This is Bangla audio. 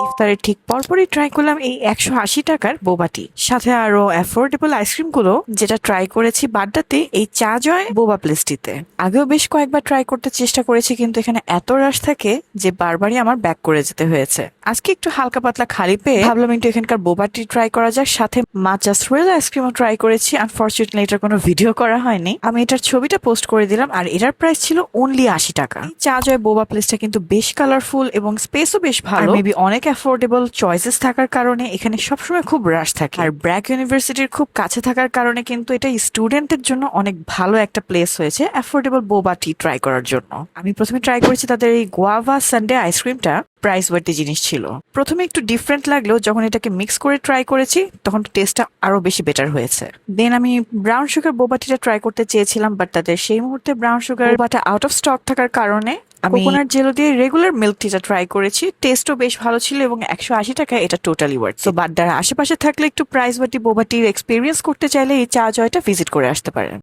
ইফতারের ঠিক পরপরই ট্রাই করলাম এই 180 টাকার বোবাটি, সাথে আরো অ্যাফোর্ডেবল আইসক্রিম গুলো, যেটা ট্রাই করেছি বাড্ডাতে এই চা জয় বোবা প্লেসটিতে। আগেও বেশ কয়েকবার ট্রাই করতে চেষ্টা করেছি, কিন্তু এখানে এত রাশ থাকে যে বারবারই আমার ব্যাক করে যেতে হয়েছে। আজকে একটু হালকা পাতলা খালি পেয়ে ভাবলাম একটু এখানকার বোবাটি ট্রাই করা যাক, সাথে মাচা থ্রিল আইসক্রিমও ট্রাই করেছি। আনফরচুনেটলি এটার কোনো ভিডিও করা হয়নি, আমি এটার ছবিটা পোস্ট করে দিলাম। আর এটার প্রাইস ছিল অনলি 80 টাকা। চা জয় বোবা প্লেসটা কিন্তু বেশ কালারফুল এবং স্পেসও বেশ ভালো, মেবি অনেক অ্যাফোর্ডেবল চয়েসেস থাকার কারণে এখানে সবসময় খুব রাশ থাকে। আর ব্র্যাক ইউনিভার্সিটির খুব কাছে থাকার কারণে কিন্তু এটা স্টুডেন্টদের জন্য অনেক ভালো একটা প্লেস হয়েছে অ্যাফোর্ডেবল বোবা টি ট্রাই করার জন্য। আমি প্রথমে ট্রাই করেছি তাদের এই গোয়াভা সানডে আইসক্রিমটা, প্রাইস ওয়ার্থি জিনিস ছিল। প্রথমে একটু ডিফারেন্ট লাগলেও যখন এটাকে মিক্স করে ট্রাই করেছি তখন টেস্টটা আরো বেশি বেটার হয়েছে। দেন আমি ব্রাউন সুগার বোবাটিটা ট্রাই করতে চেয়েছিলাম, বাট তাদের সেই মুহূর্তে ব্রাউন সুগার বোবাটা আউট অফ স্টক থাকার কারণে আমি কোকোনাট জেলো দিয়ে রেগুলার মিল্ক টিটা ট্রাই করেছি। টেস্টও বেশ ভালো ছিল এবং 180 টাকা এটা টোটালি ওয়ার্থ। তো বাড্ডার আশেপাশে থাকলে একটু প্রাইস ওয়ার্থি বোবাটির এক্সপিরিয়েন্স করতে চাইলে এই চা জয়টা ভিজিট করে আসতে পারেন।